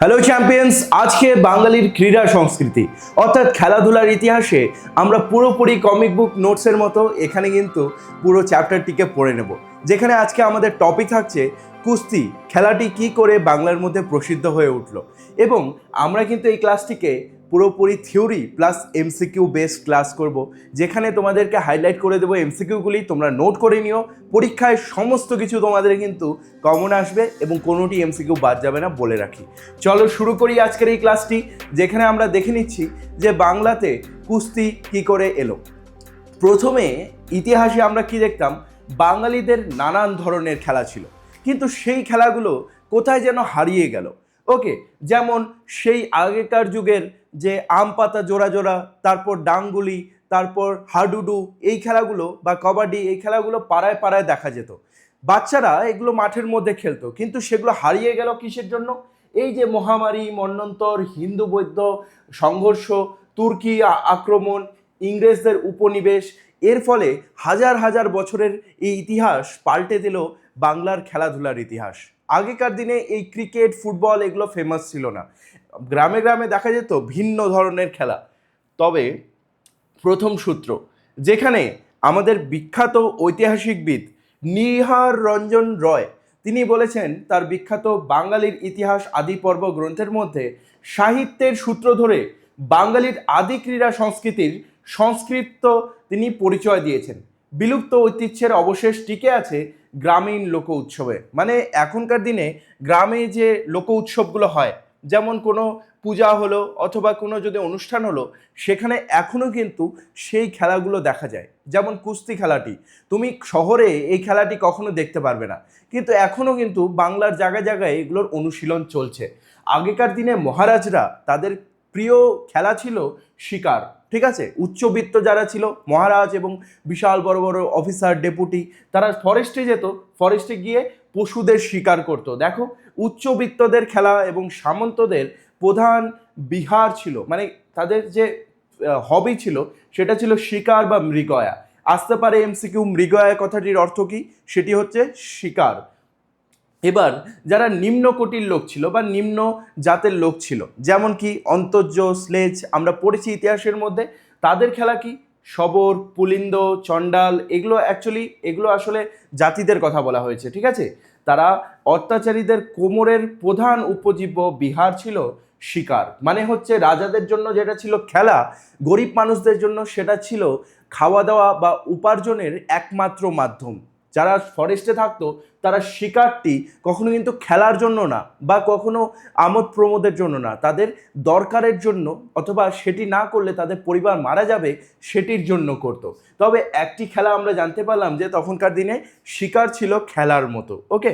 Hello champions, আজকে বাঙালির ক্রীড়া সংস্কৃতি অর্থাৎ খেলাধুলার ইতিহাসে আমরা পুরোপুরি কমিক বুক নোটসের মতো এখানে কিন্তু পুরো চ্যাপ্টারটিকে পড়ে নেব, যেখানে আজকে আমাদের টপিক থাকছে কুস্তি খেলাটি কি করে বাংলার মধ্যে প্রসিদ্ধ হয়ে উঠলো। এবং আমরা কিন্তু এই ক্লাসটিকে পুরোপুরি theory plus MCQ based class করব, যেখানে তোমাদেরকে হাইলাইট করে দেবো এমসিকিউগুলি, তোমরা নোট করে নিও। পরীক্ষায় সমস্ত কিছু তোমাদের কিন্তু কমন আসবে এবং কোনোটি এমসিকিউ বাদ যাবে না, বলে রাখি। চলো শুরু করি আজকের এই ক্লাসটি, যেখানে আমরা দেখে নিচ্ছি যে বাংলাতে কুস্তি কি করে এলো। প্রথমে ইতিহাসে আমরা কি দেখতাম, বাঙালিদের নানান ধরনের খেলা ছিল, কিন্তু সেই খেলাগুলো কোথায় যেন হারিয়ে গেল। ওকে, যেমন সেই আগেকার যুগের যে আম পাতা জোড়া জোড়া, তারপর ডাংগুলি, তারপর হাডুডু, এই খেলাগুলো বা কবাডি, এই খেলাগুলো পাড়ায় পাড়ায় দেখা যেত। বাচ্চারা এগুলো মাঠের মধ্যে খেলতো, কিন্তু সেগুলো হারিয়ে গেল কিসের জন্য? এই যে মহামারী, মন্বন্তর, হিন্দু বৌদ্ধ সংঘর্ষ, তুর্কি আক্রমণ, ইংরেজদের উপনিবেশ, এর ফলে হাজার হাজার বছরের এই ইতিহাস পাল্টে দিল বাংলার খেলাধুলার ইতিহাস। আগেকার দিনে এই ক্রিকেট, ফুটবল এগুলো ফেমাস ছিল না, গ্রামে গ্রামে দেখা যেত ভিন্ন ধরনের খেলা। তবে প্রথম সূত্র, যেখানে আমাদের বিখ্যাত ঐতিহাসিকবিদ নিহার রঞ্জন রয় তিনি বলেছেন তার বিখ্যাত বাঙালির ইতিহাস আদি পর্ব গ্রন্থের মধ্যে, সাহিত্যের সূত্র ধরে বাঙালির আদি ক্রীড়া সংস্কৃতির সংস্কৃত তিনি পরিচয় দিয়েছেন। বিলুপ্ত ঐতিহ্যের অবশেষ টিকে আছে গ্রামীণ লোক উৎসবে। মানে এখনকার দিনে গ্রামে যে লোক উৎসবগুলো হয়, যেমন কোনো পূজা হলো অথবা কোনো যদি অনুষ্ঠান হলো, সেখানে এখনও কিন্তু সেই খেলাগুলো দেখা যায়। যেমন কুস্তি খেলাটি তুমি শহরে এই খেলাটি কখনো দেখতে পারবে না, কিন্তু এখনও কিন্তু বাংলার জায়গায় জায়গায় এগুলোর অনুশীলন চলছে। আগেকার দিনে মহারাজরা তাদের প্রিয় খেলা ছিল শিকার, ঠিক আছে? উচ্চবিত্ত যারা ছিল মহারাজ এবং বিশাল বড় বড় অফিসার ডেপুটি, তারা ফরেস্টে যেত, ফরেস্টে গিয়ে পশুদের শিকার করতো। দেখো, উচ্চবিত্তদের খেলা এবং সামন্তদের প্রধান বিহার ছিল, মানে তাদের যে হবি ছিল সেটা ছিল শিকার বা মৃগয়া। আসতে পারে এমসিকিউ, মৃগয়া কথাটির অর্থ কি? সেটি হচ্ছে শিকার। এবার যারা নিম্ন কোটির লোক ছিল বা নিম্ন জাতের লোক ছিল, যেমন কি অন্তর্য, স্লেজ, আমরা পড়েছি ইতিহাসের মধ্যে, তাদের খেলা কি? শবর, পুলিন্দ, চণ্ডাল, এগুলো আসলে জাতিদের কথা বলা হয়েছে, ঠিক আছে? তারা অত্যাচারীদের কোমরের প্রধান উপজীব্য বিহার ছিল শিকার। মানে হচ্ছে রাজাদের জন্য যেটা ছিল খেলা, গরিব মানুষদের জন্য সেটা ছিল খাওয়া দাওয়া বা উপার্জনের একমাত্র মাধ্যম। যারা ফরেস্টে থাকতো তারা শিকারটি কখনো কিন্তু খেলার জন্য না বা কখনো আমোদ প্রমোদের জন্য না, তাদের দরকারের জন্য, অথবা সেটি না করলে তাদের পরিবার মারা যাবে সেটির জন্য করত। তবে একটি খেলা আমরা জানতে পারলাম যে তখনকার দিনে শিকার ছিল খেলার মতো, ওকে,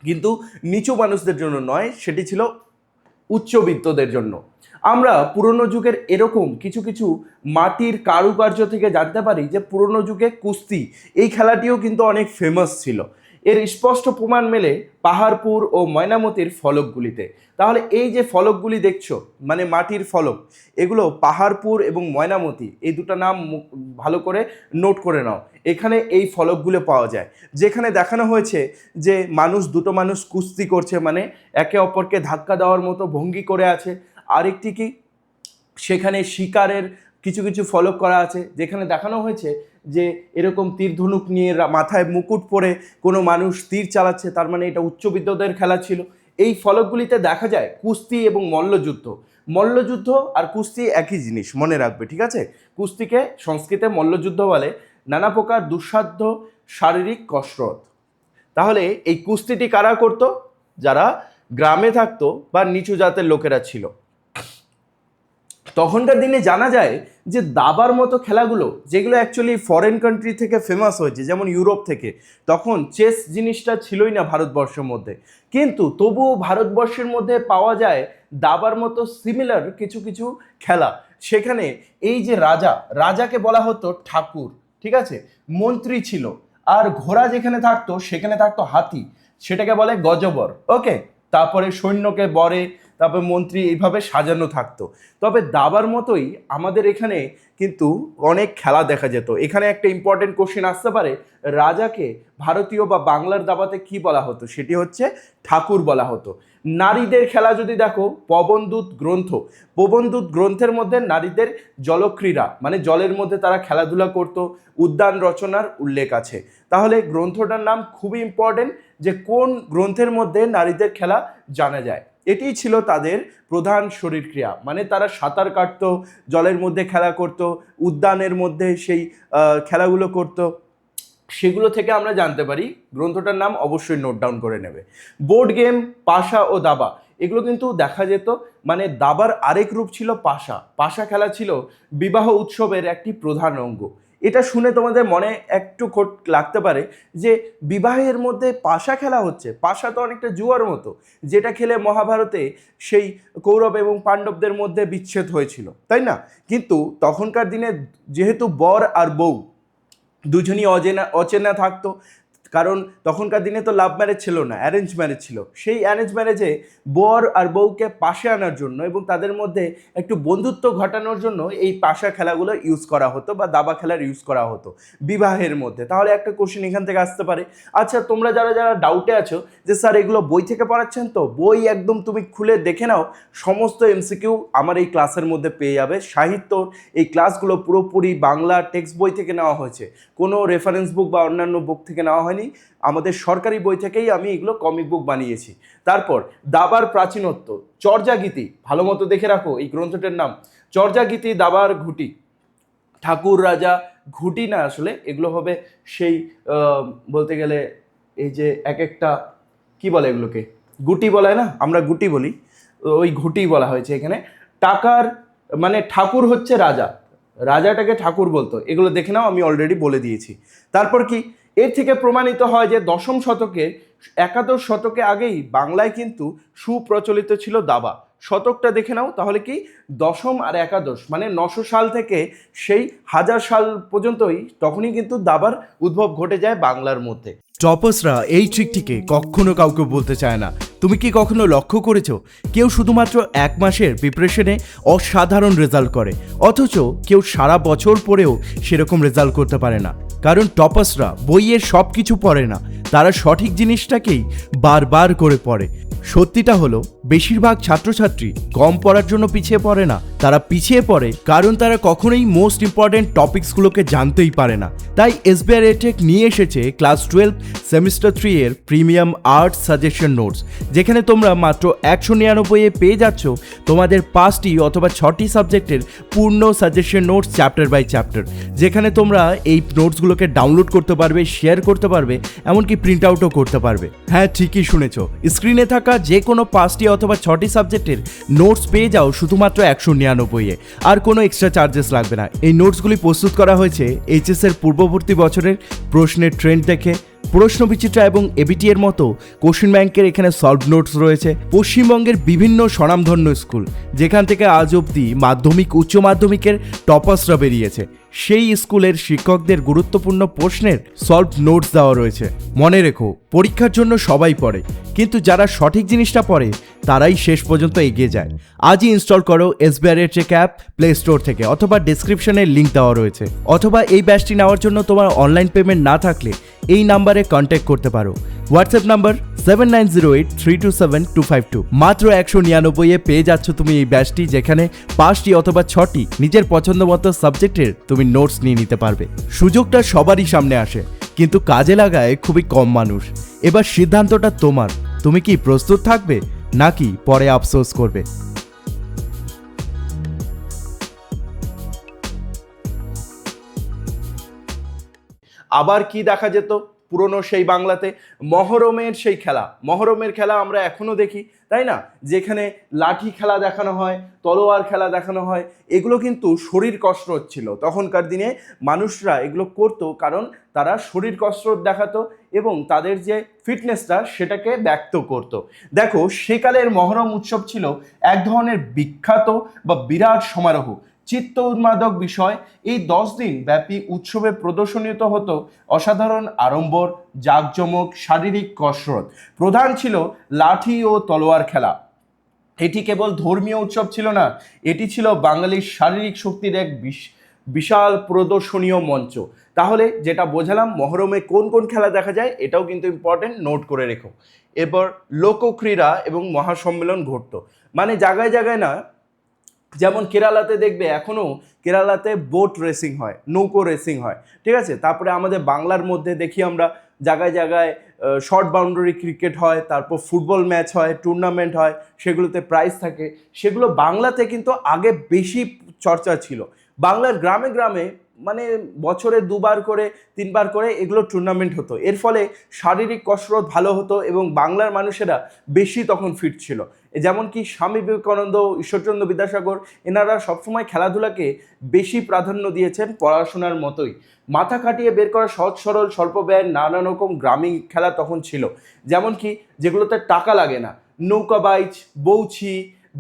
কিন্তু নিচু মানুষদের জন্য নয়, সেটি ছিল উচ্চবিত্তদের জন্য। আমরা পুরনো যুগের এরকম কিছু কিছু মাটির কারুকার্য থেকে জানতে পারি যে পুরনো যুগে কুস্তি এই খেলাটিও কিন্তু অনেক ফেমাস ছিল। এর স্পষ্ট প্রমাণ মেলে পাহাড়পুর ও ময়নামতির ফলকগুলিতে। তাহলে এই যে ফলকগুলি দেখছো, মানে মাটির ফলক, এগুলো পাহাড়পুর এবং ময়নামতি, এই দুটো নাম ভালো করে নোট করে নাও। এখানে এই ফলকগুলো পাওয়া যায়, যেখানে দেখানো হয়েছে যে দুটো মানুষ কুস্তি করছে, মানে একে অপরকে ধাক্কা দেওয়ার মতো ভঙ্গি করে আছে। আরেকটি কি, সেখানে শিকারের কিছু কিছু ফলক করা আছে, যেখানে দেখানো হয়েছে যে এরকম তীর ধনুক নিয়ে মাথায় মুকুট পরে কোনো মানুষ তীর চালাচ্ছে, তার মানে এটা উচ্চবিত্তদের খেলা ছিল। এই ফলকগুলিতে দেখা যায় কুস্তি এবং মল্লযুদ্ধ। মল্লযুদ্ধ আর কুস্তি একই জিনিস, মনে রাখবে, ঠিক আছে? কুস্তিকে সংস্কৃতে মল্লযুদ্ধ বলে, নানা প্রকার দুঃসাধ্য শারীরিক কসরত। তাহলে এই কুস্তিটি কারা করতো? যারা গ্রামে থাকতো বা নিচু জাতের লোকেরা ছিল। তখনকার দিনে জানা যায় যে দাবার মতো খেলাগুলো, যেগুলো অ্যাকচুয়ালি ফরেন কান্ট্রি থেকে ফেমাস হয়েছে, যেমন ইউরোপ থেকে, তখন চেস জিনিসটা ছিলই না ভারতবর্ষের মধ্যে, কিন্তু তবুও ভারতবর্ষের মধ্যে পাওয়া যায় দাবার মতো সিমিলার কিছু কিছু খেলা। সেখানে এই যে রাজাকে বলা হতো ঠাকুর, ঠিক আছে? মন্ত্রী ছিল, আর ঘোড়া যেখানে থাকতো সেখানে থাকতো হাতি, সেটাকে বলে গজবর, ওকে। তারপরে সৈন্যকে বরে, তারপর মন্ত্রী, এইভাবে সাজানো থাকতো। তবে দাবার মতোই আমাদের এখানে কিন্তু অনেক খেলা দেখা যেত। এখানে একটা ইম্পর্টেন্ট কোশ্চেন আসতে পারে, রাজাকে ভারতীয় বা বাংলার দাবাতে কি বলা হতো? সেটি হচ্ছে ঠাকুর বলা হতো। নারীদের খেলা যদি দেখো, পবনদূত গ্রন্থ, পবনদূত গ্রন্থের মধ্যে নারীদের জলক্রীড়া মানে জলের মধ্যে তারা খেলাধুলা করত, উদ্যান রচনার উল্লেখ আছে। তাহলে গ্রন্থটার নাম খুবই ইম্পর্টেন্ট, যে কোন গ্রন্থের মধ্যে নারীদের খেলা জানা যায়। এটিই ছিল তাদের প্রধান শরীর ক্রিয়া, মানে তারা সাঁতার কাটতো, জলের মধ্যে খেলা করত, উদ্যানের মধ্যে সেই খেলাগুলো করত। সেগুলো থেকে আমরা জানতে পারি। গ্রন্থটার নাম অবশ্যই নোট ডাউন করে নেবে। বোর্ড গেম, পাশা ও দাবা, এগুলো কিন্তু দেখা যেত। মানে দাবার আরেক রূপ ছিল পাশা। পাশা খেলা ছিল বিবাহ উৎসবের একটি প্রধান অঙ্গ। এটা শুনে তোমাদের মনে একটু খোট লাগতে পারে যে বিবাহের মধ্যে পাশা খেলা হচ্ছে। পাশা তো অনেকটা জুয়ার মতো, যেটা খেলে মহাভারতে সেই কৌরব এবং পাণ্ডবদের মধ্যে বিচ্ছেদ হয়েছিল, তাই না? কিন্তু তখনকার দিনে যেহেতু বর আর বউ দুজনই অচেনা থাকতো, কারণ তখনকার দিনে তো লাভ ম্যারেজ ছিল না, অ্যারেঞ্জ ম্যারেজ ছিল। সেই অ্যারেঞ্জ ম্যারেজে বর আর বউকে পাশে আনার জন্য এবং তাদের মধ্যে একটু বন্ধুত্ব ঘটানোর জন্য এই পাশা খেলাগুলো ইউজ করা হতো বা দাবা খেলার ইউজ করা হতো বিবাহের মধ্যে। তাহলে একটা কোশ্চেন এখান থেকে আসতে পারে, আচ্ছা তোমরা যারা যারা ডাউটে আছো যে স্যার এগুলো বই থেকে পড়াচ্ছেন, তো বই একদম তুমি খুলে দেখে নাও, সমস্ত এমসিকিউ আমার এই ক্লাসের মধ্যে পেয়ে যাবে। সাহিত্যর এই ক্লাসগুলো পুরোপুরি বাংলা টেক্সট বই থেকে নেওয়া হয়েছে, কোনো রেফারেন্স বুক বা অন্যান্য বুক থেকে নেওয়া হয়নি। আমাদের সরকারি বই থেকেই আমি এগুলো কমিক বুক বানিয়েছি। তারপর দাবার প্রাচীনত্ব, চর্যাগীতি ভালো মতো দেখে রাখো, এই গ্রন্থটার নাম চর্যাগীতি, দাবার ঘুটি, ঠাকুর রাজা ঘুটি না, আসলে এগুলো হবে সেই বলতে গেলে এই যে এক একটা কি বলে এগুলোকে, গুটি বলে না, আমরা গুটি বলি, ওই ঘুটি বলা হয়েছে এখানে। টাকার মানে ঠাকুর হচ্ছে রাজা, রাজাটাকে ঠাকুর বলতো, এগুলো দেখে নাও, আমি অলরেডি বলে দিয়েছি। তারপর কি, এর থেকে প্রমাণিত হয় যে দশম শতকে, একাদশ শতকে আগেই বাংলায় কিন্তু সুপ্রচলিত ছিল দাবা। শতকটা দেখে নাও, তাহলে কি দশম আর একাদশ মানে 900 সাল থেকে সেই 1000 সাল পর্যন্তই, তখনই কিন্তু দাবার উদ্ভব ঘটে যায় বাংলার মধ্যে। টপার্সরা এই ট্রিকটিকে কখনো কাউকে বলতে চায় না। তুমি কি কখনো লক্ষ্য করেছো কেউ শুধুমাত্র 1 মাসের প্রিপারেশনে অসাধারণ রেজাল্ট করে, অথচ কেউ সারা বছর পরেও সেরকম রেজাল্ট করতে পারে না? কারণ টপার্সরা বইয়ের সব কিছু পড়ে না, তারা সঠিক জিনিসটাকেই বারবার করে পড়ে। সত্যিটা হলো বেশিরভাগ ছাত্রছাত্রী কম পড়ার জন্য পিছিয়ে পড়ে না, তারা পিছিয়ে পড়ে কারণ তারা কখনোই মোস্ট ইম্পর্টেন্ট টপিকসগুলোকে জানতেই পারে না। তাই এসবিআই এডটেক নিয়ে এসেছে ক্লাস 12 সেমিস্টার 3 এর প্রিমিয়াম আর্ট সাজেশন নোটস, যেখানে তোমরা মাত্র 199 পেয়ে যাচ্ছ তোমাদের 5টি অথবা 6টি সাবজেক্টের পূর্ণ suggestion notes chapter by chapter, যেখানে তোমরা এই নোটসগুলোকে ডাউনলোড করতে পারবে, শেয়ার করতে পারবে, এমনকি প্রিন্ট আউটও করতে পারবে। হ্যাঁ, ঠিকই শুনেছো, স্ক্রিনে থাকা যে কোনো 5টি অথবা 6টি সাবজেক্টের নোটস পেয়ে যাও শুধুমাত্র 199-এ, আর কোনো এক্সট্রা চার্জেস লাগবে না। এই নোটসগুলি প্রস্তুত করা হয়েছে এইচএস এর পূর্ববর্তী বছরের প্রশ্নের ট্রেন্ড দেখে। প্রশ্নবিচিত্রা এবং এবিটি এর মতো কোশ্চেন ব্যাংকের এখানে সলভ নোটস রয়েছে। পশ্চিমবঙ্গের বিভিন্ন স্বনামধন্য স্কুল, যেখান থেকে আজ অবধি মাধ্যমিক উচ্চ মাধ্যমিকের টপার্সরা বেরিয়েছে, সেই স্কুলের শিক্ষকদের গুরুত্বপূর্ণ প্রশ্নের সলভ নোটস দেওয়া রয়েছে। মনে রেখো, পরীক্ষার জন্য সবাই পড়ে, কিন্তু যারা সঠিক জিনিসটা পড়ে তারাই শেষ পর্যন্ত এগিয়ে যায়। আজই ইনস্টল করো SBI edtech app play store থেকে, অথবা ডেসক্রিপশনে লিঙ্ক দেওয়া রয়েছে। অথবা এই ব্যাচটি নেওয়ার জন্য তোমার অনলাইন পেমেন্ট না থাকলে এই নাম্বারে কন্ট্যাক্ট করতে পারো। WhatsApp number 7908327252। মাত্র 199-এ পেয়ে যাচ্ছ তুমি এই ব্যাচটি, যেখানে 5টি অথবা 6টি নিজের পছন্দ মতো সাবজেক্টের তুমি নোটস নিয়ে নিতে পারবে। সুযোগটা সবারই সামনে আসে, কিন্তু কাজে লাগায় খুবই কম মানুষ। এবার সিদ্ধান্তটা তোমার, তুমি কি প্রস্তুত থাকবে নাকি পরে আফসোস করবে? আবার কি দেখা যেত পুরনো সেই বাংলাতে, মহরমের সেই খেলা, মহরমের খেলা আমরা এখনো দেখি, তাই না? যেখানে লাঠি খেলা দেখানো হয়, তলোয়ার খেলা দেখানো হয়। এগুলো কিন্তু শরীর কসরত ছিল। তখনকার দিনে মানুষরা এগুলো করতো কারণ তারা শরীর কসরত দেখাতো এবং তাদের যে ফিটনেসটা সেটাকে ব্যক্ত করতো। দেখো, সেকালের মহরম উৎসব ছিল এক ধরনের বিখ্যাত বা বিরাট সমারোহ, চিত্ত উন্মাদক বিষয়। এই 10 দিন ব্যাপী উৎসবে প্রদর্শনীত হতো অসাধারণ আড়ম্বর, জাঁকজমক, শারীরিক কসরত। প্রধান ছিল লাঠি ও তলোয়ার খেলা। এটি কেবল ধর্মীয় উৎসব ছিল না, এটি ছিল বাঙালির শারীরিক শক্তির এক বিশাল প্রদর্শনীয় মঞ্চ। তাহলে যেটা বোঝালাম মহরমে কোন কোন খেলা দেখা যায় এটাও কিন্তু ইম্পর্টেন্ট, নোট করে রেখো। এরপর লোকক্রীড়া এবং মহাসম্মেলন ঘটতো, মানে জায়গায় জায়গায় না, যেমন কেরালাতে দেখবে এখনও কেরালাতে বোট রেসিং হয়, নৌকো রেসিং হয়, ঠিক আছে। তারপরে আমাদের বাংলার মধ্যে দেখি আমরা জায়গায় জায়গায় শর্ট বাউন্ডারি ক্রিকেট হয়, তারপর ফুটবল ম্যাচ হয়, টুর্নামেন্ট হয়, সেগুলোতে প্রাইজ থাকে। সেগুলো বাংলাতে কিন্তু আগে বেশি চর্চা ছিল। বাংলার গ্রামে গ্রামে মানে বছরে 2বার করে 3বার করে এগুলো টুর্নামেন্ট হতো। এর ফলে শারীরিক কসরত ভালো হতো এবং বাংলার মানুষেরা বেশি তখন ফিট ছিল। যেমন কি স্বামী বিবেকানন্দ, ঈশ্বরচন্দ্র বিদ্যাসাগর, এনারা সবসময় খেলাধুলাকে বেশি প্রাধান্য দিয়েছেন পড়াশোনার মতোই। মাথা খাটিয়ে বের করা সহজ সরল স্বল্প ব্যয় নানা রকম গ্রামীণ খেলা তখন ছিল, যেমন কি যেগুলোতে টাকা লাগে না, নৌকা বাইচ, বৌছি,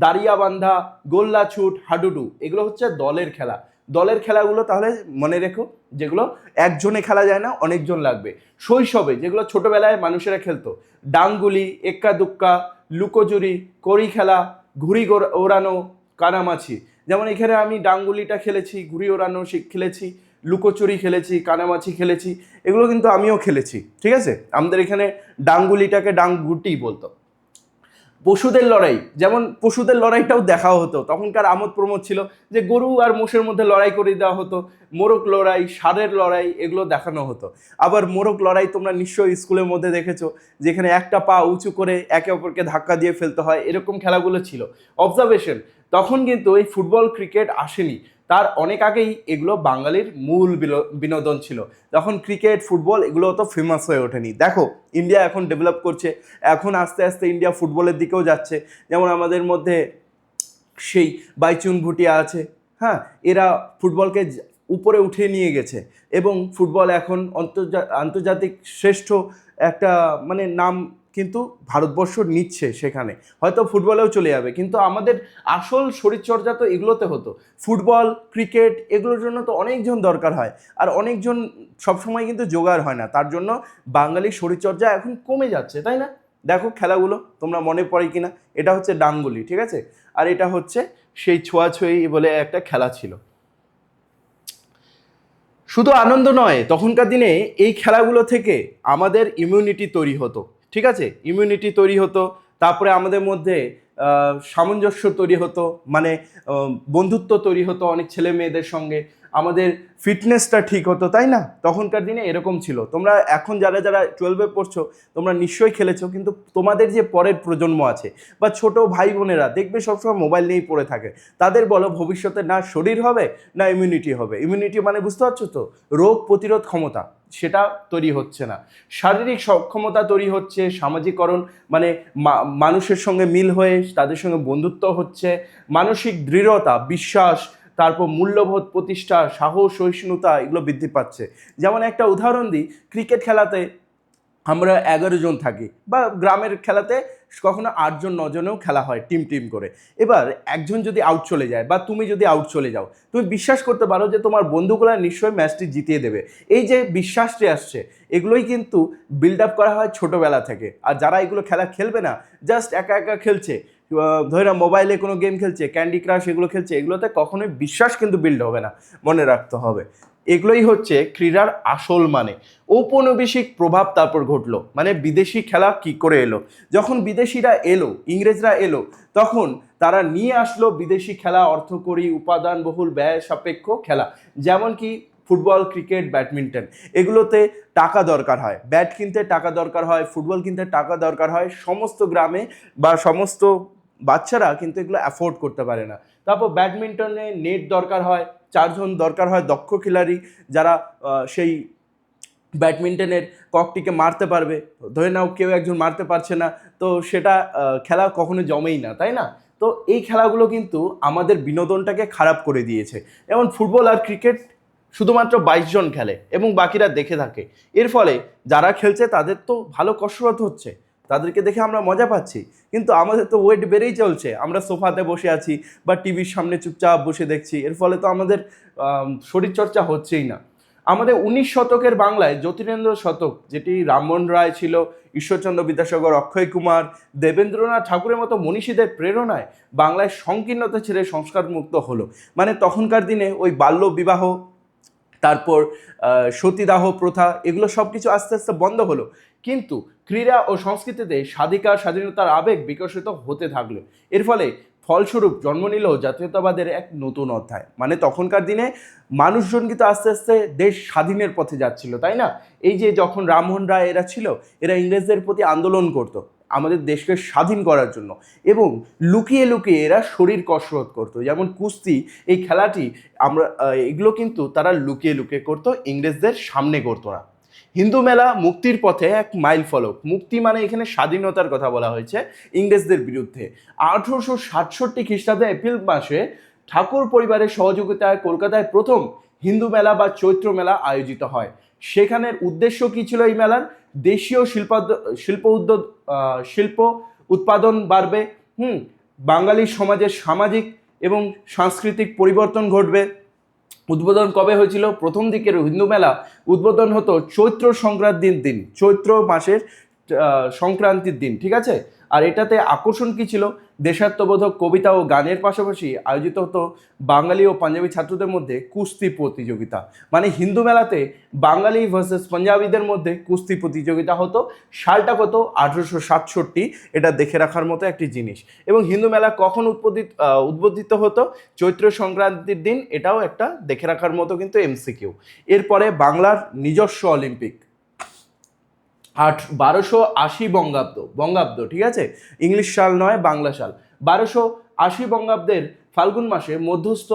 দাঁড়িয়াবান্ধা, গোল্লা ছুট, হাডুডু, এগুলো হচ্ছে দলের খেলা। দলের খেলাগুলো তাহলে মনে রেখো, যেগুলো একজনে খেলা যায় না, অনেকজন লাগবে। শৈশবে যেগুলো ছোটবেলায় মানুষেরা খেলতো, ডাংগুলি, এক্কা দুক্কা, লুকোচুরি, কড়ি খেলা, ঘুড়ি ওড়ানো, কানামাছি। যেমন এখানে আমি ডাংগুলিটা খেলেছি, ঘুড়ি ওড়ানো খেলেছি, লুকোচুরি খেলেছি, কানামাছি খেলেছি, এগুলো কিন্তু আমিও খেলেছি, ঠিক আছে। আমাদের এখানে ডাংগুলিটাকে ডাংগুটি বলতো। পশুদের লড়াই, যেমন পশুদের লড়াইটাও দেখা হতো, তখনকার আমোদ প্রমোদ ছিল যে গরু আর মোষের মধ্যে লড়াই করে দেওয়া হতো। মোরগ লড়াই, ষাঁড়ের লড়াই, এগুলো দেখানো হতো। আবার মোরগ লড়াই তোমরা নিশ্চয়ই স্কুলের মধ্যে দেখেছো, যেখানে একটা পা উঁচু করে একে অপরকে ধাক্কা দিয়ে ফেলতে হয়, এরকম খেলাগুলো ছিল। অবজারভেশন, তখন কিন্তু এই ফুটবল ক্রিকেট আসেনি, তার অনেক আগেই এগুলো বাঙালির মূল বিনোদন ছিল। তখন ক্রিকেট ফুটবল এগুলো অত ফেমাস হয়ে ওঠেনি। দেখো ইন্ডিয়া এখন ডেভেলপ করছে, এখন আস্তে আস্তে ইন্ডিয়া ফুটবলের দিকেও যাচ্ছে। যেমন আমাদের মধ্যে সেই বাইচুং ভুটিয়া আছে, হ্যাঁ, এরা ফুটবলকে উপরে উঠিয়ে নিয়ে গেছে এবং ফুটবল এখন আন্তর্জাতিক শ্রেষ্ঠ একটা মানে নাম কিন্তু ভারতবর্ষ নিচ্ছে। সেখানে হয়তো ফুটবলেও চলে যাবে, কিন্তু আমাদের আসল শরীরচর্চা তো এগুলোতে হতো। ফুটবল, ক্রিকেট, এগুলোর জন্য তো অনেকজন দরকার হয়, আর অনেকজন সবসময় কিন্তু জোগাড় হয় না, তার জন্য বাঙালির শরীরচর্চা এখন কমে যাচ্ছে, তাই না? দেখো খেলাগুলো তোমরা মনে পড়ে কিনা। এটা হচ্ছে ডাংগুলি, ঠিক আছে, আর এটা হচ্ছে সেই ছোঁয়াছুঁয়ি বলে একটা খেলা ছিল। শুধু আনন্দ নয়, তখনকার দিনে এই খেলাগুলো থেকে আমাদের ইমিউনিটি তৈরি হতো, ঠিক আছে, ইমিউনিটি তৈরি হতো। তারপরে আমাদের মধ্যে সামঞ্জস্য তৈরি হতো, মানে বন্ধুত্ব তৈরি হতো অনেক ছেলে মেয়েদের সঙ্গে, আমাদের ফিটনেসটা ঠিক হতো, তাই না? তখনকার দিনে এরকম ছিল। তোমরা এখন যারা যারা 12-এ পড়ছো তোমরা নিশ্চয়ই খেলেছো, কিন্তু তোমাদের যে পরের প্রজন্ম আছে বা ছোট ভাই বোনেরা দেখবে সবসময় মোবাইল নিয়েই পড়ে থাকে, তাদের বলো ভবিষ্যতে না শরীর হবে না ইমিউনিটি হবে। ইমিউনিটি মানে বুঝতে পারছো তো, রোগ প্রতিরোধ ক্ষমতা, সেটা তৈরি হচ্ছে না। শারীরিক সক্ষমতা তৈরি হচ্ছে, সামাজিকরণ মানে মানুষের সঙ্গে মিল হয়ে তাদের সঙ্গে বন্ধুত্ব হচ্ছে, মানসিক দৃঢ়তা, বিশ্বাস, তারপর মূল্যবোধ প্রতিষ্ঠা, সাহস, সহিষ্ণুতা, এগুলো বৃদ্ধি পাচ্ছে। যেমন একটা উদাহরণ দিই, ক্রিকেট খেলাতে আমরা 11 জন থাকি, বা গ্রামের খেলাতে কখনো 8 জন 9 জনেও খেলা হয় টিম টিম করে। এবার একজন যদি আউট চলে যায় বা তুমি যদি আউট চলে যাও, তুমি বিশ্বাস করতে পারো যে তোমার বন্ধুগুলা নিশ্চয়ই ম্যাচটি জিতিয়ে দেবে। এই যে বিশ্বাসটি আসছে, এগুলোই কিন্তু বিল্ড আপ করা হয় ছোটোবেলা থেকে। আর যারা এগুলো খেলা খেলবে না, জাস্ট একা একা খেলছে, ধরে না মোবাইলে কোনো গেম খেলছে, ক্যান্ডি ক্রাশ এগুলো খেলছে, এগুলোতে কখনোই বিশ্বাস কিন্তু বিল্ড হবে না, মনে রাখতে হবে। এগুলোই হচ্ছে ক্রীড়ার আসল মানে। ঔপনিবেশিক প্রভাব তারপর ঘটলো, মানে বিদেশি খেলা কি করে এলো। যখন বিদেশিরা এলো, ইংরেজরা এলো, তখন তারা নিয়ে আসলো বিদেশি খেলা, অর্থকরী, উপাদানবহুল, ব্যয় সাপেক্ষ খেলা। যেমন কি ফুটবল, ক্রিকেট, ব্যাডমিন্টন, এগুলোতে টাকা দরকার হয়, ব্যাট কিনতে টাকা দরকার হয়, ফুটবল কিনতে টাকা দরকার হয়। সমস্ত গ্রামে বা সমস্ত বাচ্চারা কিন্তু এগুলো অ্যাফোর্ড করতে পারে না। তারপর ব্যাডমিন্টনে নেট দরকার হয়, 4 জন দরকার হয় দক্ষ খেলাড়ি, যারা সেই ব্যাডমিন্টনের ককটিকে মারতে পারবে। ধরে নাও কেউ একজন মারতে পারছে না, তো সেটা খেলা কখনো জমেই না, তাই না? তো এই খেলাগুলো কিন্তু আমাদের বিনোদনটাকে খারাপ করে দিয়েছে। যেমন ফুটবল আর ক্রিকেট শুধুমাত্র 22 জন খেলে এবং বাকিরা দেখে থাকে। এর ফলে যারা খেলছে তাদের তো ভালো কসরত হচ্ছে, তাদেরকে দেখে আমরা মজা পাচ্ছি, কিন্তু আমাদের তো ওয়েট বেড়েই চলছে। আমরা সোফাতে বসে আছি বা টিভির সামনে চুপচাপ বসে দেখছি, এর ফলে তো আমাদের শরীরচর্চা হচ্ছেই না। আমাদের 19 শতকের বাংলায় জ্যোতিরেন্দ্র শতক, যেটি রামমোহন রায় ছিল, ঈশ্বরচন্দ্র বিদ্যাসাগর, অক্ষয় কুমার, দেবেন্দ্রনাথ ঠাকুরের মতো মনীষীদের প্রেরণায় বাংলায় সংকীর্ণতা ছেড়ে সংস্কার মুক্ত হলো। মানে তখনকার দিনে ওই বাল্য বিবাহ, তারপর সতীদাহ প্রথা, এগুলো সব কিছু আস্তে আস্তে বন্ধ হলো। কিন্তু ক্রীড়া ও সংস্কৃতিতে স্বাধীনতার আবেগ বিকশিত হতে থাকলো। এর ফলস্বরূপ জন্ম নিল জাতীয়তাবাদের এক নতুন অধ্যায়। মানে তখনকার দিনে মানুষজন কিন্তু আস্তে আস্তে দেশ স্বাধীনের পথে যাচ্ছিল, তাই না? এই যে যখন রামমোহন রায় এরা ছিল, এরা ইংরেজদের প্রতি আন্দোলন করতো আমাদের দেশকে স্বাধীন করার জন্য, এবং লুকিয়ে লুকিয়ে এরা শরীর কসরত করতো। যেমন কুস্তি, এই খেলাটি আমরা এগুলো কিন্তু তারা লুকিয়ে লুকিয়ে করতো, ইংরেজদের সামনে করতো না। হিন্দু মেলা মুক্তির পথে এক মাইল ফলক। মুক্তি মানে এখানে স্বাধীনতার কথা বলা হয়েছে ইংরেজদের বিরুদ্ধে। 1867 খ্রিস্টাব্দে এপ্রিল মাসে ঠাকুর পরিবারের সহযোগিতায় কলকাতায় প্রথম হিন্দু মেলা বা চৈত্র মেলা আয়োজিত হয়। সেখানের উদ্দেশ্য কি ছিল এই মেলার? দেশীয় শিল্প উৎপাদন বাড়বে, বাঙালি সমাজের সামাজিক এবং সাংস্কৃতিক পরিবর্তন ঘটবে। উদ্বোধন কবে হয়েছিল? প্রথম দিকের হিন্দু মেলা উদ্বোধন হতো চৈত্র সংক্রান্তির দিন, চৈত্র মাসের সংক্রান্তির দিন, ঠিক আছে? আর এটাতে আকর্ষণ কি ছিল? দেশাত্মবোধক কবিতা ও গানের পাশাপাশি আয়োজিত হতো বাঙালি ও পাঞ্জাবি ছাত্রদের মধ্যে কুস্তি প্রতিযোগিতা। মানে হিন্দু মেলাতে বাঙালি ভার্সেস পাঞ্জাবিদের মধ্যে কুস্তি প্রতিযোগিতা হতো। সালটা কত? 1867। এটা দেখে রাখার মতো একটি জিনিস। এবং হিন্দু মেলা কখন উদ্বোধিত হতো? চৈত্র সংক্রান্তির দিন। এটাও একটা দেখে রাখার মতো কিন্তু এমসিকিউ। এরপরে বাংলার নিজস্ব অলিম্পিক 1280 বঙ্গাব্দ, ঠিক আছে? ইংলিশ সাল নয়, বাংলা সাল। 1280 বঙ্গাব্দের ফাল্গুন মাসে মধ্যস্থ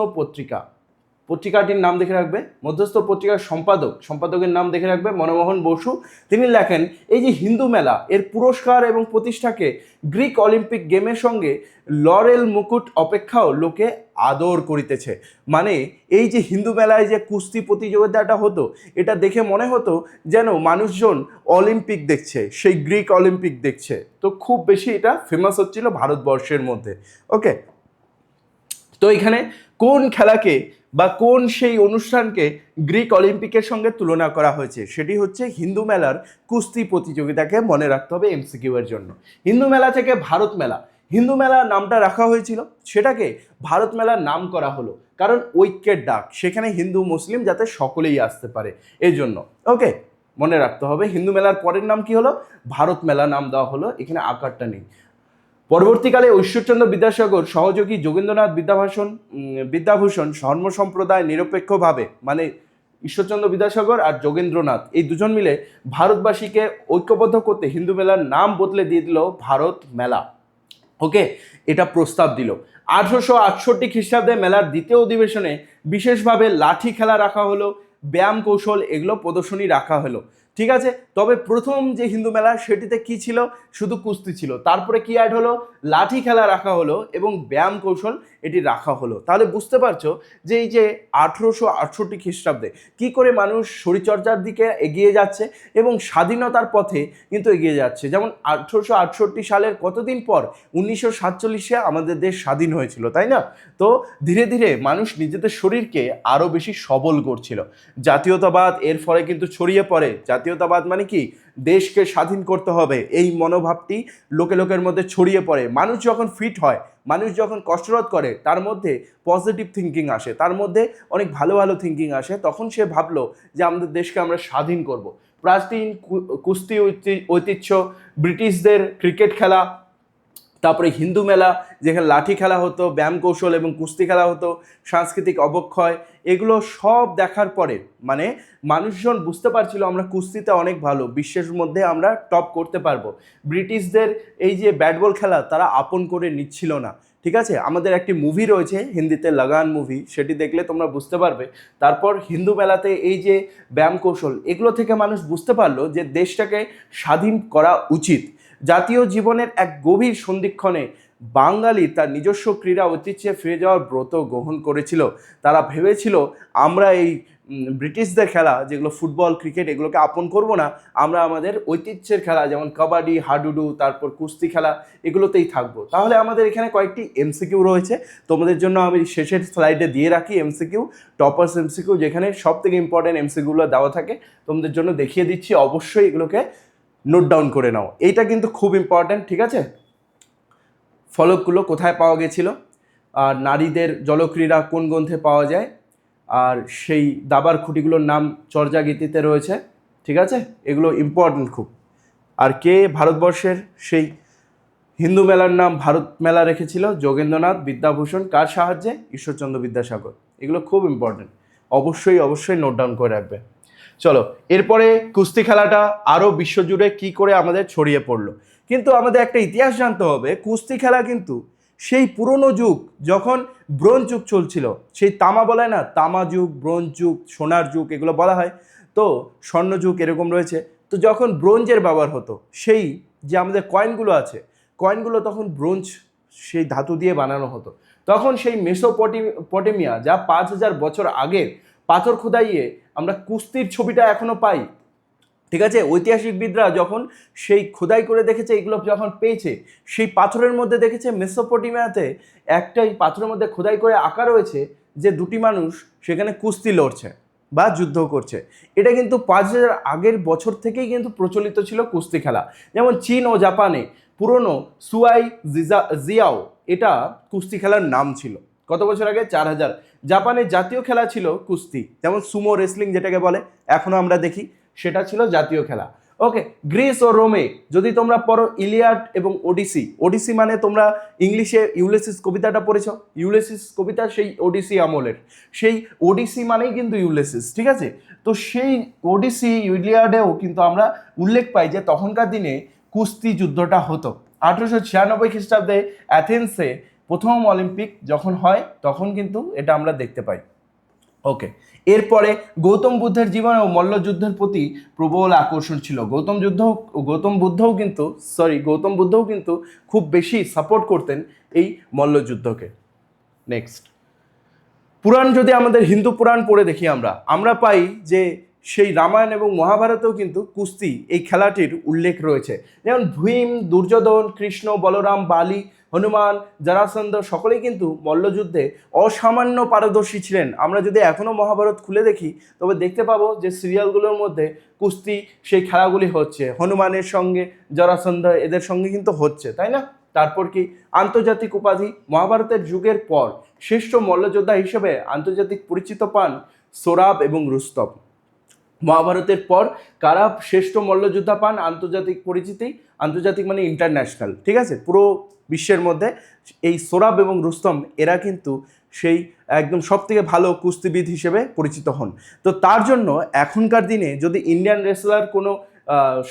পত্রিকাটির নাম দেখে রাখবে, মধ্যস্থ পত্রিকার সম্পাদকের নাম দেখে রাখবে মনমোহন বসু। তিনি লেখেন, এই যে হিন্দু মেলা, এর পুরস্কার এবং প্রতিষ্ঠাকে গ্রিক অলিম্পিক গেমের সঙ্গে লরেল মুকুট অপেক্ষাও লোকে আদর করিতেছে। মানে এই যে হিন্দু মেলায় যে কুস্তি প্রতিযোগিতাটা হতো, এটা দেখে মনে হতো যেন মানুষজন অলিম্পিক দেখছে, সেই গ্রিক অলিম্পিক দেখছে। তো খুব বেশি এটা ফেমাস হচ্ছিল ভারতবর্ষের মধ্যে। ওকে, তো এখানে কোন খেলাকে বা কোন সেই অনুষ্ঠানকে গ্রিক অলিম্পিকের সঙ্গে তুলনা করা হয়েছে? সেটি হচ্ছে হিন্দু মেলার কুস্তি প্রতিযোগিতাকে মনে রাখতে হবে এমসিকিউ এর জন্য। হিন্দু মেলা থেকে ভারত মেলা, হিন্দু মেলা নামটা রাখা হয়েছিল, সেটাকে ভারত মেলার নাম করা হলো কারণ ঐক্যের ডাক, সেখানে হিন্দু মুসলিম যাতে সকলেই আসতে পারে এই জন্য। ওকে, মনে রাখতে হবে। হিন্দু মেলার পরের নাম কি হলো? ভারত মেলা নাম দেওয়া হলো, এখানে আকারটা নেই। পরবর্তীকালে ঈশ্বরচন্দ্র বিদ্যাসাগর সহযোগী যোগেন্দ্রনাথ বিদ্যাভূষণ ধর্ম সম্প্রদায় নিরপেক্ষভাবে, মানে ঈশ্বরচন্দ্র বিদ্যাসাগর আর যোগেন্দ্রনাথ এই দুজন মিলে ভারতবাসীকে ঐক্যবদ্ধ করতে হিন্দু মেলার নাম বদলে দিয়ে দিল ভারত মেলা। ওকে, এটা প্রস্তাব দিল। 1868 খ্রিস্টাব্দে মেলার দ্বিতীয় অধিবেশনে বিশেষভাবে লাঠি খেলা রাখা হলো, ব্যায়াম কৌশল এগুলো প্রদর্শনী রাখা হলো, ঠিক আছে? তবে প্রথম যে হিন্দু মেলা সেটিতে কি ছিল? শুধু কুস্তি ছিল। তারপরে কি অ্যাড হলো? লাঠি খেলা রাখা হলো এবং ব্যায়াম কৌশল এটি রাখা হলো। তাহলে বুঝতে পারছো যে এই যে 1868 খ্রিস্টাব্দে কি করে মানুষ শরীরচর্চার দিকে এগিয়ে যাচ্ছে এবং স্বাধীনতার পথে কিন্তু এগিয়ে যাচ্ছে। যেমন 1868 সালের কতদিন পর 1947-এ আমাদের দেশ স্বাধীন হয়েছিল, তাই না? তো ধীরে ধীরে মানুষ নিজেদের শরীরকে আরও বেশি সবল করছিল। জাতীয়তাবাদ এর ফলে কিন্তু ছড়িয়ে পড়ে। জাতীয়তাবাদ মানে কি? দেশকে স্বাধীন করতে হবে, এই মনোভাবটি লোকের মধ্যে ছড়িয়ে পড়ে। মানুষ যখন ফিট হয়, মানুষ যখন কসরত করে, তার মধ্যে পজিটিভ থিঙ্কিং আসে, তার মধ্যে অনেক ভালো ভালো থিঙ্কিং আসে। তখন সে ভাবলো যে আমাদের দেশকে আমরা স্বাধীন করব। প্রাচীন কুস্তি ঐতিহ্য, ব্রিটিশদের ক্রিকেট খেলা, তারপরে হিন্দু মেলা যেখানে লাঠি খেলা হতো, ব্যায়াম কৌশল এবং কুস্তি খেলা হতো, সাংস্কৃতিক অবক্ষয়, এগুলো সব দেখার পরে মানে মানুষজন বুঝতে পারছিল আমরা কুস্তিতে অনেক ভালো, বিশ্বের মধ্যে আমরা টপ করতে পারবো। ব্রিটিশদের এই যে ব্যাট বল খেলা তারা আপন করে নিচ্ছিল না, ঠিক আছে? আমাদের একটি মুভি রয়েছে হিন্দিতে, লাগান মুভি, সেটি দেখলে তোমরা বুঝতে পারবে। তারপর হিন্দু মেলাতে এই যে ব্যায়াম কৌশল, এগুলো থেকে মানুষ বুঝতে পারলো যে দেশটাকে স্বাধীন করা উচিত। জাতীয় জীবনের এক গভীর সন্ধিক্ষণে বাঙালি তার নিজস্ব ক্রীড়া ঐতিহ্যে ফিরে যাওয়ার ব্রত গ্রহণ করেছিল। তারা ভেবেছিল আমরা এই ব্রিটিশদের খেলা যেগুলো ফুটবল, ক্রিকেট, এগুলোকে আপন করব না, আমরা আমাদের ঐতিহ্যের খেলা যেমন কাবাডি, হাডুডু, তারপর কুস্তি খেলা, এগুলোতেই থাকবো। তাহলে আমাদের এখানে কয়েকটি এমসিকিউ রয়েছে, তোমাদের জন্য আমি শেষের স্লাইডে দিয়ে রাখি এমসিকিউ, টপার্স এমসিকিউ, যেখানে সব থেকে ইম্পর্টেন্ট এমসিকিউগুলো দেওয়া থাকে। তোমাদের জন্য দেখিয়ে দিচ্ছি, অবশ্যই এগুলোকে নোট ডাউন করে নাও, এইটা কিন্তু খুব ইম্পর্ট্যান্ট, ঠিক আছে। ফলকগুলো কোথায় পাওয়া গেছিল, আর নারীদের জলক্রীড়া কোন গ্রন্থে পাওয়া যায়, আর সেই দাবার খুঁটিগুলোর নাম চর্যাগীতিতে রয়েছে, ঠিক আছে। এগুলো ইম্পর্ট্যান্ট খুব। আর কে ভারতবর্ষের সেই হিন্দু মেলার নাম ভারত মেলা রেখেছিল, যোগেন্দ্রনাথ বিদ্যাভূষণ, কার সাহায্যে, ঈশ্বরচন্দ্র বিদ্যাসাগর। এগুলো খুব ইম্পর্ট্যান্ট, অবশ্যই অবশ্যই নোট ডাউন করে রাখবে। চলো, এরপরে কুস্তি খেলাটা আরও বিশ্বজুড়ে কি করে আমাদের ছড়িয়ে পড়লো। কিন্তু আমাদের একটা ইতিহাস জানতে হবে, কুস্তি খেলা কিন্তু সেই পুরনো যুগ, যখন ব্রোঞ্জ যুগ চলছিল, সেই তামা বলে না, তামা যুগ, ব্রোঞ্জ যুগ, সোনার যুগ এগুলো বলা হয়, তো স্বর্ণযুগ এরকম রয়েছে। তো যখন ব্রোঞ্জের ব্যবহার হতো, সেই যে আমাদের কয়েনগুলো আছে, কয়েনগুলো তখন ব্রোঞ্জ সেই ধাতু দিয়ে বানানো হতো। তখন সেই মেসোপটেমিয়া, যা 5000 বছর আগের পাথর খোদাইয়ে আমরা কুস্তির ছবিটা এখনো পাই, ঠিক আছে। ঐতিহাসিকবিদরা যখন সেই খোদাই করে দেখেছে, এগুলো যখন পেয়েছে, সেই পাথরের মধ্যে দেখেছে মেসোপটেমিয়াতে একটাই পাথরের মধ্যে খোদাই করে আঁকা রয়েছে যে দুটি মানুষ সেখানে কুস্তি লড়ছে বা যুদ্ধ করছে। এটা কিন্তু 5000 আগের বছর থেকেই কিন্তু প্রচলিত ছিল কুস্তি খেলা। যেমন চীন ও জাপানে পুরনো সুয়াই জিয়াও, এটা কুস্তি খেলার নাম ছিল। কত বছর আগে? 4000। জাপানের জাতীয় খেলা ছিল কুস্তি, যেমন সুমো রেসলিং যেটাকে বলে, এখনো আমরা দেখি, সেটা ছিল জাতীয় খেলা। ওকে, গ্রিস ও রোমে যদি তোমরা পড়ো ইলিয়াড এবং ওডিসি, ওডিসি মানে তোমরা ইংলিশে ইউলিসিস কবিতাটা পড়েছ, ইউলিসিস কবিতা সেই ওডিসি আমলের, সেই ওডিসি মানেই কিন্তু ইউলিসিস, ঠিক আছে। তো সেই ওডিসি ইলিয়াডেও কিন্তু আমরা উল্লেখ পাই যে তখনকার দিনে কুস্তি যুদ্ধটা হতো। 1896 খ্রিস্টাব্দে অ্যাথেন্সে প্রথম অলিম্পিক যখন হয়, তখন কিন্তু এটা আমরা দেখতে পাই। ওকে, এরপরে গৌতম বুদ্ধের জীবনে ও মল্লযুদ্ধের প্রতি প্রবল আকর্ষণ ছিল। গৌতম বুদ্ধও কিন্তু খুব বেশি সাপোর্ট করতেন এই মল্লযুদ্ধকে। নেক্সট, পুরাণ যদি আমাদের হিন্দু পুরাণ পড়ে দেখি, আমরা পাই যে সেই রামায়ণ এবং মহাভারতেও কিন্তু কুস্তি এই খেলাটির উল্লেখ রয়েছে। যেমন ভীম, দুর্যোধন, কৃষ্ণ, বলরাম, বালি, হনুমান, জরাসন্ধ সকলেই কিন্তু মল্লযুদ্ধে অসামান্য পারদর্শী ছিলেন। আমরা যদি এখনও মহাভারত খুলে দেখি, তবে দেখতে পাবো যে সিরিয়ালগুলোর মধ্যে কুস্তি সেই খেলাগুলি হচ্ছে, হনুমানের সঙ্গে জরাসন্ধ এদের সঙ্গে কিন্তু হচ্ছে, তাই না। তারপর কি আন্তর্জাতিক উপাধি, মহাভারতের যুগের পর শ্রেষ্ঠ মল্লযোদ্ধা হিসেবে আন্তর্জাতিক পরিচিত পান সোরাব এবং রুস্তম। মহাভারতের পর কারা শ্রেষ্ঠ মল্লযোদ্ধা পান আন্তর্জাতিক পরিচিতি, আন্তর্জাতিক মানে ইন্টারন্যাশনাল, ঠিক আছে, পুরো বিশ্বের মধ্যে এই সোরাব এবং রুস্তম এরা কিন্তু সেই একদম সব থেকে ভালো কুস্তিবিদ হিসেবে পরিচিত হন। তো তার জন্য এখনকার দিনে যদি ইন্ডিয়ান রেসলার কোনো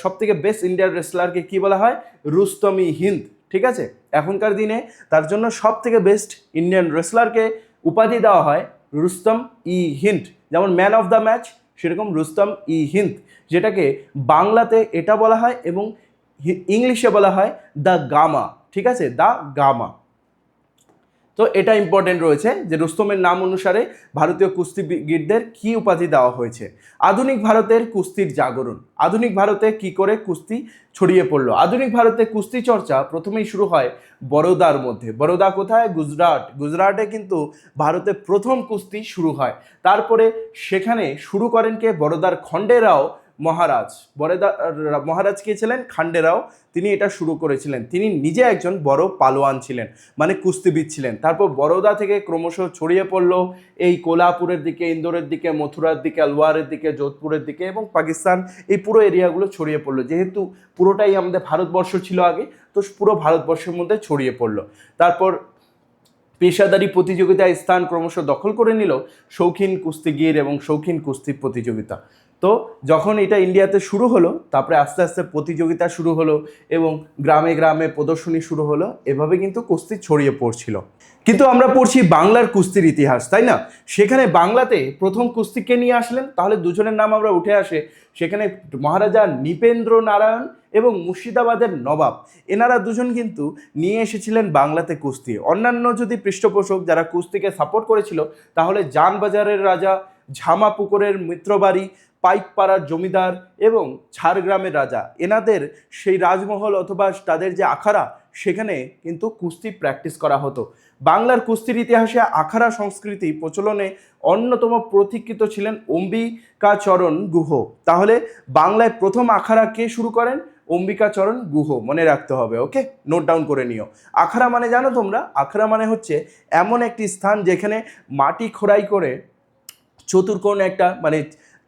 সব থেকে বেস্ট ইন্ডিয়ান রেসলারকে কী বলা হয়? রুস্তম-ই হিন্দ, ঠিক আছে। এখনকার দিনে তার জন্য সব থেকে বেস্ট ইন্ডিয়ান রেসলারকে উপাধি দেওয়া হয় রুস্তম-ই হিন্দ। যেমন ম্যান অফ দ্য ম্যাচ, সেরকম রুস্তম-ই হিন্দ, যেটাকে বাংলাতে এটা বলা হয় এবং ইংলিশে বলা হয় দ্য গামা, ঠিক আছে, দ্য গামা। তো এটা ইম্পর্টেন্ট রয়েছে যে রুস্তমের নাম অনুসারে ভারতীয় কুস্তিগীরদের কি উপাধি দেওয়া হয়েছে। আধুনিক ভারতের কুস্তির জাগরণ, আধুনিক ভারতে কি করে কুস্তি ছড়িয়ে পড়লো। আধুনিক ভারতে কুস্তি চর্চা প্রথমেই শুরু হয় বরোদার মধ্যে। বরোদা কোথায়? গুজরাটে কিন্তু ভারতে প্রথম কুস্তি শুরু হয়। তারপরে সেখানে শুরু করেন কে? বরোদার খণ্ডেরাও মহারাজ। মহারাজ কে ছিলেন? খান্ডেরাও। তিনি এটা শুরু করেছিলেন। তিনি নিজে একজন বড় পালোয়ান ছিলেন, মানে কুস্তিবিদ ছিলেন। তারপর বরোদা থেকে ক্রমশ ছড়িয়ে পড়লো এই কোলাপুরের দিকে, ইন্দোরের দিকে, মথুরার দিকে, আলওয়ারের দিকে, যোধপুরের দিকে এবং পাকিস্তান, এই পুরো এরিয়াগুলো ছড়িয়ে পড়লো। যেহেতু পুরোটাই আমাদের ভারতবর্ষ ছিল আগে, তো পুরো ভারতবর্ষের মধ্যে ছড়িয়ে পড়লো। তারপর পেশাদারি প্রতিযোগিতায় স্থান ক্রমশ দখল করে নিল শৌখিন কুস্তিগির এবং শৌখিন কুস্তি প্রতিযোগিতা। তো যখন এটা ইন্ডিয়াতে শুরু হলো, তারপরে আস্তে আস্তে প্রতিযোগিতা শুরু হলো এবং গ্রামে গ্রামে প্রদর্শনী শুরু হলো। এভাবে কিন্তু কুস্তি ছড়িয়ে পড়ছিল। কিন্তু আমরা পড়ছি বাংলার কুস্তির ইতিহাস, তাই না? সেখানে বাংলাতে প্রথম কুস্তিকে নিয়ে আসলেন, তাহলে দুজনের নাম আমরা উঠে আসে। সেখানে মহারাজা নৃপেন্দ্র নারায়ণ এবং মুর্শিদাবাদের নবাব, এনারা দুজন কিন্তু নিয়ে এসেছিলেন বাংলাতে কুস্তি। অন্যান্য যদি পৃষ্ঠপোষক যারা কুস্তিকে সাপোর্ট করেছিল, তাহলে জানবাজারের রাজা, ঝামাপুকুরের মিত্রবাড়ি, পাইকপাড়ার জমিদার এবং ঝাড়গ্রামের রাজা, এনাদের সেই রাজমহল অথবা তাদের যে আখাড়া, সেখানে কিন্তু কুস্তি প্র্যাকটিস করা হতো। বাংলার কুস্তির ইতিহাসে আখাড়া সংস্কৃতি প্রচলনে অন্যতম প্রতীক্ষিত ছিলেন অম্বিকাচরণ গুহ। তাহলে বাংলায় প্রথম আখাড়া কে শুরু করেন? অম্বিকাচরণ গুহ, মনে রাখতে হবে। ওকে, নোট ডাউন করে নিও। আখড়া মানে জানো তোমরা? আখড়া মানে হচ্ছে এমন একটি স্থান যেখানে মাটি খোদাই করে চতুর্কোণ একটা মানে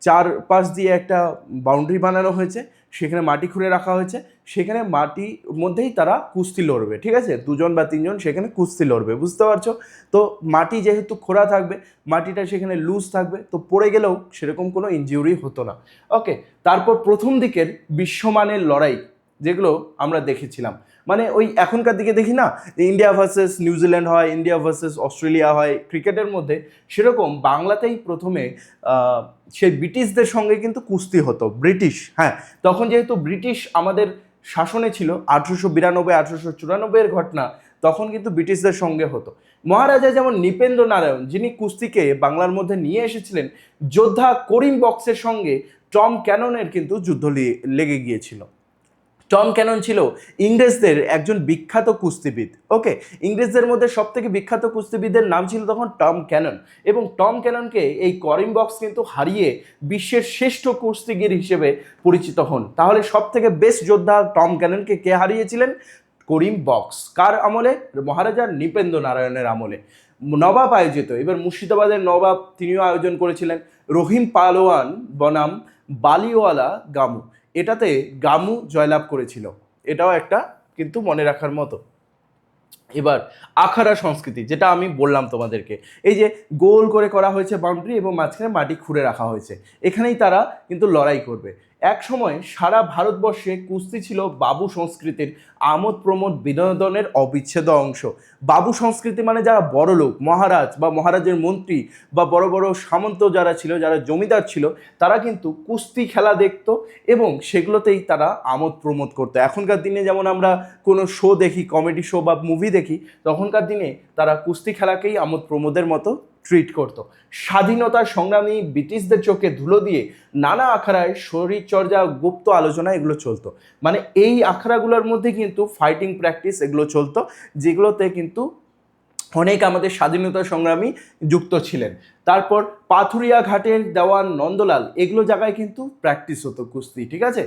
চারপাশ দিয়ে একটা বাউন্ডারি বানানো হয়েছে, সেখানে মাটি খুঁড়ে রাখা হয়েছে, সেখানে মাটির মধ্যেই তারা কুস্তি লড়বে। ঠিক আছে, 2 বা 3 সেখানে কুস্তি লড়বে, বুঝতে পারছো? তো মাটি যেহেতু খোঁড়া থাকবে, মাটিটা সেখানে লুজ থাকবে, তো পড়ে গেলেও সেরকম কোনো ইনজিউরি হতো না। ওকে, তারপর প্রথম দিকের বিশ্বমানের লড়াই যেগুলো আমরা দেখেছিলাম, মানে ওই এখনকার দিকে দেখি না, ইন্ডিয়া ভার্সেস নিউজিল্যান্ড হয়, ইন্ডিয়া ভার্সেস অস্ট্রেলিয়া হয় ক্রিকেটের মধ্যে, সেরকম বাংলাতেই প্রথমে সেই ব্রিটিশদের সঙ্গে কিন্তু কুস্তি হতো। ব্রিটিশ, হ্যাঁ, তখন যেহেতু ব্রিটিশ আমাদের শাসনে ছিল, 1892 1894 ঘটনা, তখন কিন্তু ব্রিটিশদের সঙ্গে হতো। মহারাজা যেমন নৃপেন্দ্র নারায়ণ, যিনি কুস্তিকে বাংলার মধ্যে নিয়ে এসেছিলেন, যোদ্ধা করিম বক্সের সঙ্গে টম ক্যাননের কিন্তু যুদ্ধ লেগে গিয়েছিল। টম ক্যানন ছিল ইংরেজদের একজন বিখ্যাত কুস্তিবিদ। ওকে, ইংরেজদের মধ্যে সব থেকে বিখ্যাত কুস্তিবিদের নাম ছিল তখন টম ক্যানন, এবং টম ক্যাননকে এই করিম বক্স কিন্তু হারিয়ে বিশ্বের শ্রেষ্ঠ কুস্তিগির হিসেবে পরিচিত হন। তাহলে সব থেকে বেস্ট যোদ্ধা টম ক্যাননকে কে হারিয়েছিলেন? করিম বক্স। কার আমলে? মহারাজা নৃপেন্দ্র নারায়ণের আমলে। নবাব আয়োজিত, এবার মুর্শিদাবাদের নবাব তিনিও আয়োজন করেছিলেন, রহিম পালোয়ান বনাম বালিওয়ালা গামু, এটাতে গামু জয়লাভ করেছিল। এটাও একটা কিন্তু মনে রাখার মতো। এবার আখাড়া সংস্কৃতি, যেটা আমি বললাম তোমাদেরকে, এই যে গোল করে করা হয়েছে বাউন্ডারি এবং মাঝখানে মাটি খুঁড়ে রাখা হয়েছে, এখানেই তারা কিন্তু লড়াই করবে। এক সময় সারা ভারতবর্ষে কুস্তি ছিল বাবু সংস্কৃতির আমোদ প্রমোদ বিনোদনের অবিচ্ছেদ্য অংশ। বাবু সংস্কৃতি মানে যারা বড় লোক, মহারাজ বা মহারাজের মন্ত্রী বা বড় বড় সামন্ত যারা ছিল, যারা জমিদার ছিল, তারা কিন্তু কুস্তি খেলা দেখতো এবং সেগুলোতেই তারা আমোদ প্রমোদ করতো। এখনকার দিনে যেমন আমরা কোনো শো দেখি, কমেডি শো বা মুভি দেখি, তখনকার দিনে তারা কুস্তি খেলাকেই আমোদ প্রমোদের মতো ট্রিট করতো। স্বাধীনতার সংগ্রামী ব্রিটিশদের চোখে ধুলো দিয়ে নানা আখড়ায় শরীরচর্চা, গুপ্ত আলোচনা এগুলো চলতো। মানে এই আখড়াগুলোর মধ্যে কিন্তু ফাইটিং প্র্যাকটিস এগুলো চলতো, যেগুলোতে কিন্তু অনেক আমাদের স্বাধীনতা সংগ্রামী যুক্ত ছিলেন। তারপর পাথুরিয়া ঘাটের দেওয়ান নন্দলাল, এগুলো জায়গায় কিন্তু প্র্যাকটিস হতো কুস্তি। ঠিক আছে,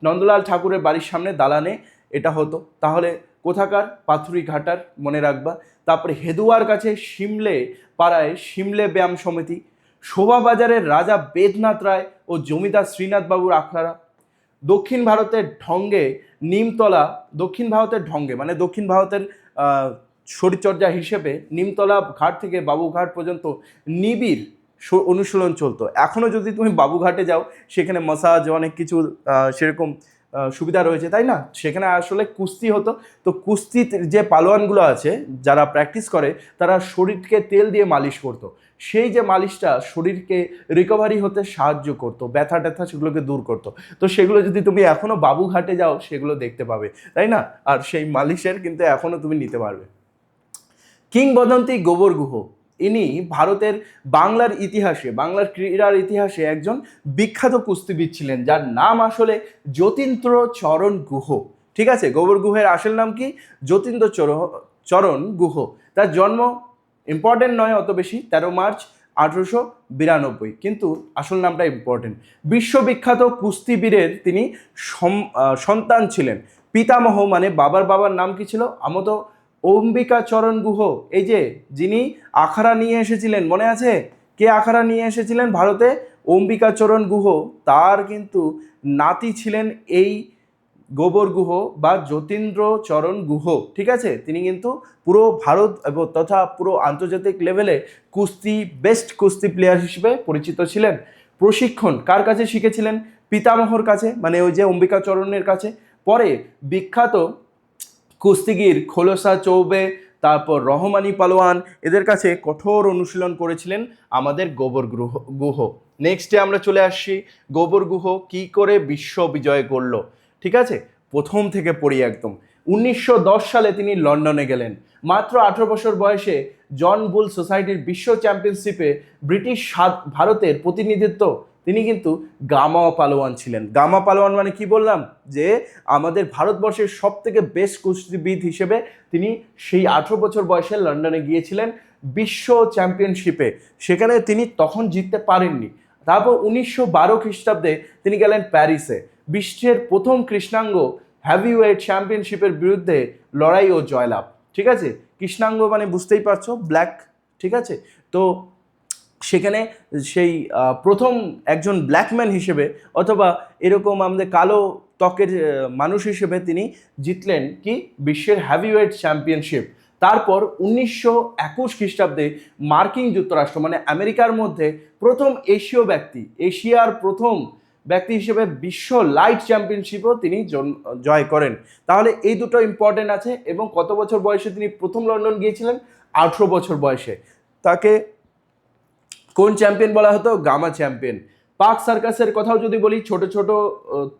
নন্দলাল ঠাকুরের বাড়ির সামনে দালানে এটা হতো। তাহলে কোথাকার? পাথুরি ঘাটার, মনে রাখবা। তারপরে হেদুয়ার কাছে শিমলে পাড়ায় শিমলে ব্যায়াম সমিতি, শোভাবাজারের রাজা বেদনাথ রায় ও জমিদার শ্রীনাথ বাবুর আখড়া, দক্ষিণ ভারতের ঢঙ্গে নিমতলা, দক্ষিণ ভারতের ঢঙ্গে মানে দক্ষিণ ভারতের শরীরচর্চা হিসেবে নিমতলা ঘাট থেকে বাবুঘাট পর্যন্ত নিবিড় অনুশীলন চলতো। এখনও যদি তুমি বাবুঘাটে যাও, সেখানে মাসাজ অনেক কিছু সেরকম সুবিধা রয়েছে, তাই না? সেখানে আসলে কুস্তি হতো। তো কুস্তির যে পালোয়ানগুলো আছে যারা প্র্যাকটিস করে, তারা শরীরকে তেল দিয়ে মালিশ করতো। সেই যে মালিশটা শরীরকে রিকভারি হতে সাহায্য করতো, ব্যথা ট্যাথা সেগুলোকে দূর করতো। তো সেগুলো যদি তুমি এখনও বাবুঘাটে যাও, সেগুলো দেখতে পাবে, তাই না? আর সেই মালিশের কিন্তু এখনও তুমি নিতে পারবে। কিংবদন্তি গোবর গুহ, ইনি ভারতের বাংলার ইতিহাসে, বাংলার ক্রীড়ার ইতিহাসে একজন বিখ্যাত কুস্তিবিদ ছিলেন, যার নাম আসলে যতীন্দ্র চরণ গুহ। ঠিক আছে, গোবর গুহের আসল নাম কি? যতীন্দ্র চরণ গুহ। তার জন্ম ইম্পর্টেন্ট নয় অত বেশি, 13 মার্চ 1892, কিন্তু আসল নামটা ইম্পর্টেন্ট। বিশ্ববিখ্যাত কুস্তিবীরের তিনি সন্তান ছিলেন। পিতামহ মানে বাবার নাম কি ছিল? আমতো অম্বিকাচরণ গুহ, এই যে যিনি আখড়া নিয়ে এসেছিলেন, মনে আছে? কে আখড়া নিয়ে এসেছিলেন ভারতে? অম্বিকাচরণ গুহ। তার কিন্তু নাতি ছিলেন এই গোবর গুহ বা যতীন্দ্র চরণ গুহ। ঠিক আছে, তিনি কিন্তু পুরো ভারত এবং তথা পুরো আন্তর্জাতিক লেভেলে কুস্তি বেস্ট কুস্তি প্লেয়ার হিসেবে পরিচিত ছিলেন। প্রশিক্ষণ কার কাছে শিখেছিলেন? পিতামহর কাছে, মানে ওই যে অম্বিকাচরণের কাছে। পরে বিখ্যাত কুস্তিগির খোলসা চৌবে, তারপর রহমানি পালোয়ান, এদের কাছে কঠোর অনুশীলন করেছিলেন আমাদের গোবর গুহ। নেক্সটে আমরা চলে আসছি, গোবর গুহ কি করে বিশ্ব বিজয় করলো। ঠিক আছে, প্রথম থেকে পড়ি একদম। 1910 সালে তিনি লন্ডনে গেলেন। মাত্র 18 বছর বয়সে জন বুল সোসাইটির বিশ্ব চ্যাম্পিয়নশিপে ব্রিটিশ ভারতের প্রতিনিধিত্ব, তিনি কিন্তু গামা পালোয়ান ছিলেন। গামা পালোয়ান মানে কি বললাম? যে আমাদের ভারতবর্ষের সব থেকে বেস্ট কুস্তিবিদ হিসেবে তিনি সেই 18 বছর বয়সে লন্ডনে গিয়েছিলেন বিশ্ব চ্যাম্পিয়নশিপে। সেখানে তিনি তখন জিততে পারেননি। তারপর 1912 খ্রিস্টাব্দে তিনি গেলেন প্যারিসে। বিশ্বের প্রথম কৃষ্ণাঙ্গ হ্যাভিওয়েট চ্যাম্পিয়নশিপের বিরুদ্ধে লড়াই ও জয়লাভ। ঠিক আছে, কৃষ্ণাঙ্গ মানে বুঝতেই পারছো, ব্ল্যাক। ঠিক আছে, তো সেখানে সেই প্রথম একজন ব্ল্যাকম্যান হিসেবে অথবা এরকম আমাদের কালো ত্বকের মানুষ হিসেবে তিনি জিতলেন কি বিশ্বের হ্যাভিওয়েট চ্যাম্পিয়নশিপ। তারপর 1921 খ্রিস্টাব্দে মার্কিন যুক্তরাষ্ট্র মানে আমেরিকার মধ্যে প্রথম এশীয় ব্যক্তি, এশিয়ার প্রথম ব্যক্তি হিসেবে বিশ্ব লাইট চ্যাম্পিয়নশিপও তিনি জয় করেন। তাহলে এই দুটো ইম্পর্টেন্ট আছে। এবং কত বছর বয়সে তিনি প্রথম লন্ডন গিয়েছিলেন? 18 বছর বয়সে। তাকে কোন চ্যাম্পিয়ন বলা হতো? Gamma champion. পার্ক সার্কাসের কথাও যদি বলি, ছোট ছোট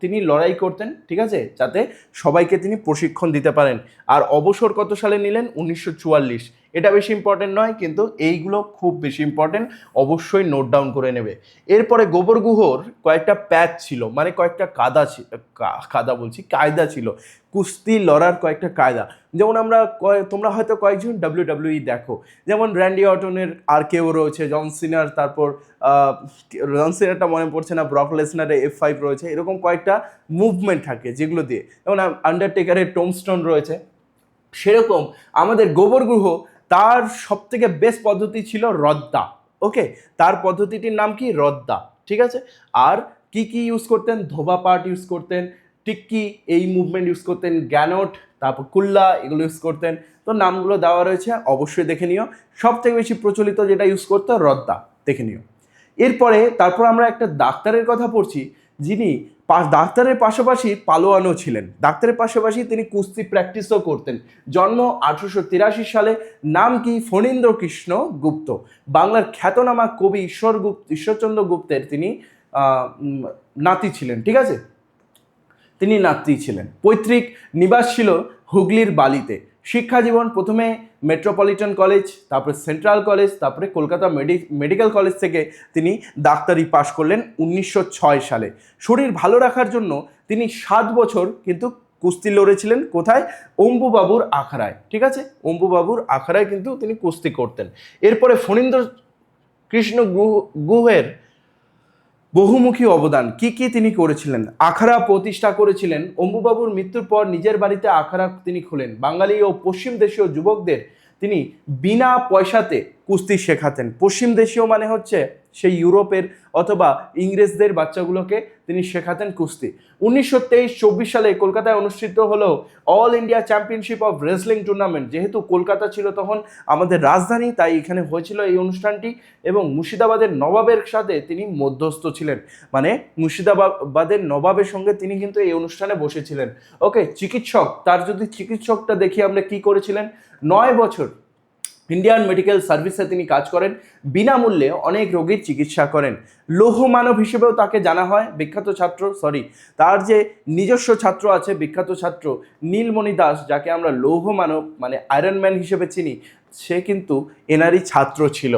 তিনি লড়াই করতেন, ঠিক আছে, যাতে সবাইকে তিনি প্রশিক্ষণ দিতে পারেন। আর অবসর কত সালে নিলেন? 1944। এটা বেশি ইম্পর্টেন্ট নয়, কিন্তু এইগুলো খুব বেশি ইম্পর্টেন্ট, অবশ্যই নোট ডাউন করে নেবে। এরপরে গোবর গুহর কয়েকটা প্যাচ ছিল, মানে কয়েকটা কায়দা ছিল, কুস্তি লড়ার কয়েকটা কায়দা। যেমন আমরা তোমরা হয়তো কয়েকজন WWE দেখো, যেমন র্যান্ডি অর্টনের আর কেউ রয়েছে, জন সিনার, তারপর জন সিনারটা মনে পড়ছে না, ব্রক লেসনারের F5 রয়েছে, এরকম কয়েকটা মুভমেন্ট থাকে যেগুলো দিয়ে, যেমন আন্ডারটেকারের টোমস্টোন রয়েছে। সেরকম আমাদের গোবর গ্রহ, তার সব থেকে বেস্ট পদ্ধতি ছিল রদ্দা। ওকে, তার পদ্ধতিটির নাম কি? রদ্দা। ঠিক আছে, আর কি কি ইউজ করতেন? ধোবা পাট ইউজ করতেন, টিক্কি এই মুভমেন্ট ইউজ করতেন, গ্যানোট, তারপর কুল্লা, এগুলো ইউজ করতেন। তো নামগুলো দেওয়া রয়েছে, অবশ্যই দেখে নিও। সব থেকে বেশি প্রচলিত যেটা ইউজ করতো রদ্দা, দেখে নিও। এরপরে তারপর আমরা একটা ডাক্তারের কথা পড়ছি, যিনি ডাক্তারের পাশাপাশি পালোয়ানও ছিলেন। ডাক্তারের পাশাপাশি তিনি কুস্তি প্র্যাকটিসও করতেন। জন্ম 1883 সালে। নাম কি? ফণীন্দ্র কৃষ্ণ গুপ্ত। বাংলার খ্যাতনামা কবি ঈশ্বরচন্দ্র গুপ্তের তিনি নাতি ছিলেন। ঠিক আছে, তিনি নাতি ছিলেন। পৈতৃক নিবাস ছিল হুগলির বালিতে। শিক্ষা জীবন প্রথমে মেট্রোপলিটন কলেজ, তারপরে সেন্ট্রাল কলেজ, তারপরে কলকাতা মেডিকেল কলেজ থেকে তিনি ডাক্তারি পাশ করলেন 1906 সালে। শরীর ভালো রাখার জন্য তিনি 7 বছর কিন্তু কুস্তি লড়েছিলেন। কোথায়? অম্বুবাবুর আখড়ায়। ঠিক আছে, অম্বুবাবুর আখড়ায় কিন্তু তিনি কুস্তি করতেন। এরপরে ফণীন্দ্র কৃষ্ণ গুহের বহুমুখী অবদান কি কি তিনি করেছিলেন? আখড়া প্রতিষ্ঠা করেছিলেন। অম্বুবাবুর মৃত্যুর পর নিজের বাড়িতে আখড়া তিনি খোলেন। বাঙালি ও পশ্চিম দেশীয় যুবকদের তিনি বিনা পয়সাতে কুস্তি শেখাতেন। পশ্চিম দেশীয় মানে হচ্ছে সেই ইউরোপের অথবা ইংরেজদের বাচ্চাগুলোকে তিনি শেখাতেন কুস্তি। 1923-24 সালে কলকাতায় অনুষ্ঠিত হলো all India championship of wrestling tournament. যেহেতু কলকাতা ছিল তখন আমাদের রাজধানী, তাই এখানে হয়েছিল এই অনুষ্ঠানটি। এবং মুর্শিদাবাদের নবাবের সাথে তিনি মধ্যস্থ ছিলেন, মানে মুর্শিদাবাদের নবাবের সঙ্গে তিনি কিন্তু এই অনুষ্ঠানে বসেছিলেন। ওকে, চিকিৎসক, তার যদি চিকিৎসকটা দেখি আমরা, কি করেছিলেন? 9 বছর ইন্ডিয়ান মেডিকেল সার্ভিসে তিনি কাজ করেন। বিনামূল্যে অনেক রোগীর চিকিৎসা করেন। লৌহ মানব হিসেবেও তাকে জানা হয়। বিখ্যাত ছাত্র, তার যে নিজস্ব ছাত্র আছে, বিখ্যাত ছাত্র নীলমণি দাস, যাকে আমরা লৌহ মানব মানে আয়রন ম্যান হিসেবে চিনি, সে কিন্তু এনারই ছাত্র ছিল।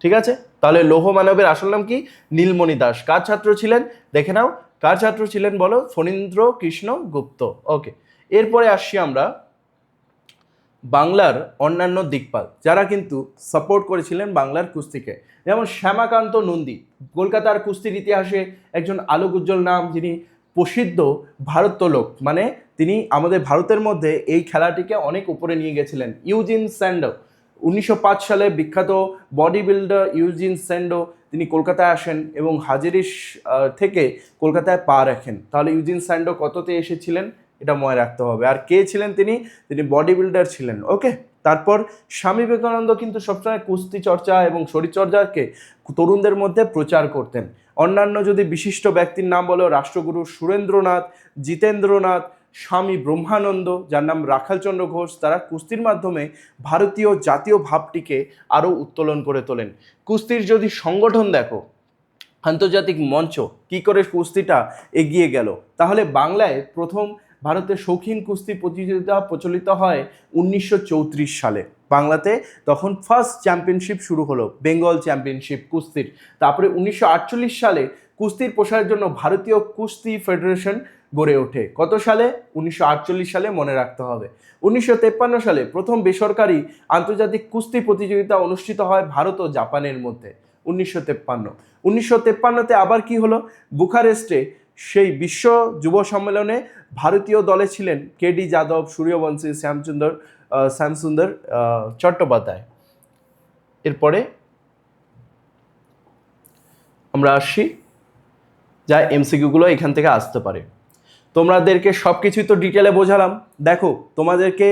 ঠিক আছে, তাহলে লৌহ মানবের আসল নাম কি? নীলমণি দাস। কার ছাত্র ছিলেন? দেখে নাও, কার ছাত্র ছিলেন বলো? ফণীন্দ্র কৃষ্ণ গুপ্ত। ওকে, এরপরে আসছি আমরা বাংলার অন্যান্য দিকপাল, যারা কিন্তু সাপোর্ট করেছিলেন বাংলার কুস্তিকে। যেমন শ্যামাকান্ত নন্দী, কলকাতার কুস্তির ইতিহাসে একজন আলোক উজ্জ্বল নাম, যিনি প্রসিদ্ধ ভারোত্তোলক, মানে তিনি আমাদের ভারতের মধ্যে এই খেলাটিকে অনেক উপরে নিয়ে গেছিলেন। ইউজিন স্যান্ডো, 1905 সালে বিখ্যাত বডি বিল্ডার ইউজিন স্যান্ডো তিনি কলকাতায় আসেন এবং হাজিরিস থেকে কলকাতায় পা রাখেন। তাহলে ইউজিন স্যান্ডো কততে এসেছিলেন এটা মনে রাখতে হবে। আর কে ছিলেন তিনি? তিনি বডি বিল্ডার ছিলেন। ওকে, তারপর স্বামী বিবেকানন্দ কিন্তু সবসময় কুস্তি চর্চা এবং শরীরচর্চাকে তরুণদের মধ্যে প্রচার করতেন। অন্যান্য যদি বিশিষ্ট ব্যক্তির নাম বলো, রাষ্ট্রগুরু সুরেন্দ্রনাথ, জিতেন্দ্রনাথ, স্বামী ব্রহ্মানন্দ, যার নাম রাখালচন্দ্র ঘোষ, তারা কুস্তির মাধ্যমে ভারতীয় জাতীয় ভাবটিকে আরও উত্তোলন করে তোলেন। কুস্তির যদি সংগঠন দেখো, আন্তর্জাতিক মঞ্চ কি করে কুস্তিটা এগিয়ে গেল, তাহলে বাংলায় প্রথম ভারতের শৌখিন কুস্তি প্রতিযোগিতা প্রচলিত হয় 1934 সালে। বাংলাতে তখন ফার্স্ট চ্যাম্পিয়নশিপ শুরু হলো, বেঙ্গল চ্যাম্পিয়নশিপ কুস্তির। তারপরে 1948 সালে কুস্তির প্রসারের জন্য ভারতীয় কুস্তি ফেডারেশন গড়ে ওঠে। কত সালে? 1948 সালে, মনে রাখতে হবে। 1953 সালে প্রথম বেসরকারি আন্তর্জাতিক কুস্তি প্রতিযোগিতা অনুষ্ঠিত হয় ভারত ও জাপানের মধ্যে। 1953-তে আবার কি হলো? বুখারেস্টে সেই বিশ্ব যুব সম্মেলনে ভারতীয় দলে ছিলেন কেডি যাদব, সূর্যবংশী, শ্যামসুন্দর চট্টোপাধ্যায়। এরপরে আমরা আসছি যা এমসিকিউগুলো এখান থেকে আসতে পারে। তোমাদেরকে সব কিছুই তো ডিটেলে বোঝালাম। দেখো, তোমাদেরকে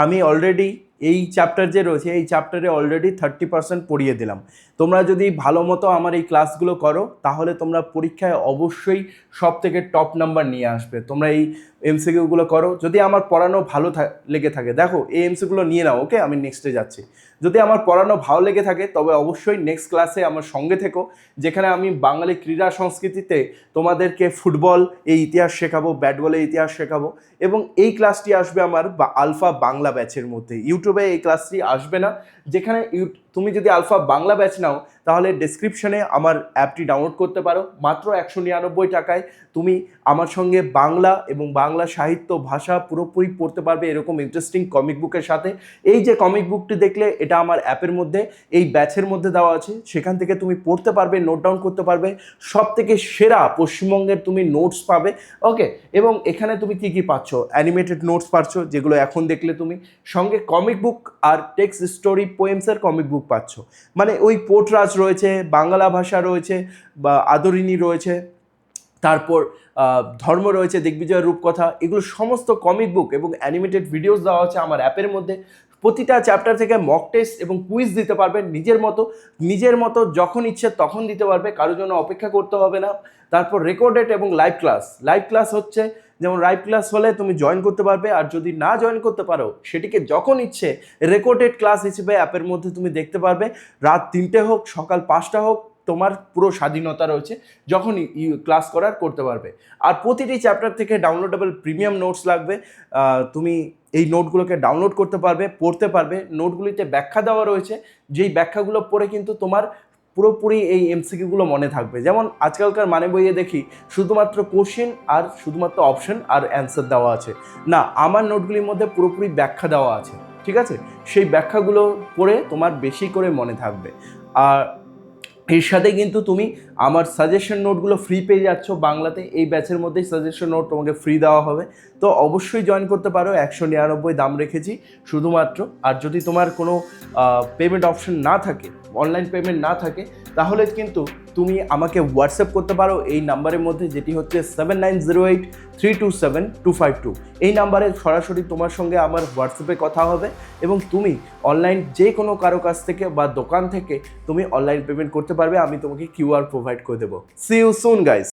আমি অলরেডি এই চ্যাপ্টার যে রয়েছে এই চ্যাপ্টারে অলরেডি 30% পড়িয়ে দিলাম। তোমরা যদি ভালো মতো আমার এই ক্লাসগুলো করো তাহলে তোমরা পরীক্ষায় অবশ্যই সব থেকে টপ নাম্বার নিয়ে আসবে। তোমরা এই এমসিকিউগুলো করো, যদি আমার পড়ানো ভালো লেগে থাকে। দেখো, এই এমসিকিউগুলো নিয়ে নাও, ওকে? আমি নেক্সটে যাচ্ছি। যদি আমার পড়ানো ভালো লেগে থাকে তবে অবশ্যই নেক্সট ক্লাসে আমার সঙ্গে থেকো, যেখানে আমি বাঙালি ক্রীড়া সংস্কৃতিতে তোমাদেরকে ফুটবল এই ইতিহাস শেখাবো, ব্যাট বলের ইতিহাস শেখাবো। এবং এই ক্লাসটি আসবে আমার আলফা বাংলা ব্যাচের মধ্যে। ইউটিউবে এই ক্লাসটি আসবে না। যেখানে তুমি যদি আলফা বাংলা ব্যাচ নাও তাহলে ডেসক্রিপশনে আমার অ্যাপটি ডাউনলোড করতে পারো। মাত্র 199 টাকায় তুমি আমার সঙ্গে বাংলা এবং বাংলা সাহিত্য ভাষা পুরোপুরি পড়তে পারবে এরকম ইন্টারেস্টিং কমিক বুকের সাথে। এই যে কমিক বুকটি দেখলে এটা আমার অ্যাপের মধ্যে এই ব্যাচের মধ্যে দেওয়া আছে। সেখান থেকে তুমি পড়তে পারবে, নোট ডাউন করতে পারবে। সব থেকে সেরা পশ্চিমবঙ্গের তুমি নোটস পাবে, ওকে? এবং এখানে তুমি কি কি পাচ্ছ? অ্যানিমেটেড নোটস পাচ্ছ, যেগুলো এখন দেখলে তুমি। সঙ্গে কমিক বুক আর টেক্সট স্টোরি পোয়েমসের কমিক বুক পাচ্ছ। মানে ওই পোর্টরাজ রয়েছে, বাংলা ভাষা রয়েছে, বা আদরিণী রয়েছে, তারপর ধর্ম রয়েছে, দিগ্বিজয়ের রূপকথা, এগুলো সমস্ত কমিক বুক এবং অ্যানিমেটেড ভিডিওস দেওয়া আছে আমার অ্যাপের মধ্যে। প্রতিটা চ্যাপ্টার থেকে মক টেস্ট এবং কুইজ দিতে পারবেন নিজের মতো যখন ইচ্ছে তখন দিতে পারবে, কারোর জন্য অপেক্ষা করতে হবে না। তারপর রেকর্ডেড এবং লাইভ ক্লাস হচ্ছে, যেমন লাইভ ক্লাস হলে তুমি জয়েন করতে পারবে, আর যদি না জয়েন করতে পারো সেটিকে যখন ইচ্ছে রেকর্ডেড ক্লাস হিসেবে অ্যাপের মধ্যে তুমি দেখতে পারবে। রাত 3টে হোক, সকাল 5টা হোক, তোমার পুরো স্বাধীনতা রয়েছে, যখন ক্লাস করতে পারবে। আর প্রতিটি চ্যাপ্টার থেকে ডাউনলোডেবল প্রিমিয়াম নোটস লাগবে। তুমি এই নোটগুলোকে ডাউনলোড করতে পারবে, পড়তে পারবে। নোটগুলিতে ব্যাখ্যা দেওয়া রয়েছে, যেই ব্যাখ্যাগুলো পড়ে কিন্তু তোমার পুরোপুরি এই এমসিকিউগুলো মনে থাকবে। যেমন আজকালকার মানে বইয়ে দেখি শুধুমাত্র কোশ্চেন আর শুধুমাত্র অপশন আর অ্যান্সার দেওয়া আছে, না, আমার নোটগুলির মধ্যে পুরোপুরি ব্যাখ্যা দেওয়া আছে, ঠিক আছে? সেই ব্যাখ্যাগুলো পড়ে তোমার বেশি করে মনে থাকবে। আর এর সাথে কিন্তু তুমি আমার সাজেশন নোটগুলো ফ্রি পেয়ে যাচ্ছ বাংলাতে। এই ব্যাচের মধ্যেই সাজেশন নোট তোমাকে ফ্রি দেওয়া হবে। তো অবশ্যই জয়েন করতে পারো, 199 দাম রেখেছি শুধুমাত্র। আর যদি তোমার কোনো পেমেন্ট অপশন না থাকে, অনলাইন পেমেন্ট না থাকে, তাহলে কিন্তু তুমি আমাকে হোয়াটসঅ্যাপ করতে পারো এই নাম্বারের মধ্যে, যেটি হচ্ছে 7908327252। এই নাম্বারে সরাসরি তোমার সঙ্গে আমার হোয়াটসঅ্যাপে কথা হবে এবং তুমি অনলাইন যে কোনো কারো কাছ থেকে বা দোকান থেকে তুমি অনলাইন পেমেন্ট করতে পারবে। আমি তোমাকে কিউআর প্রোভাইড করে দেবো। See you soon guys.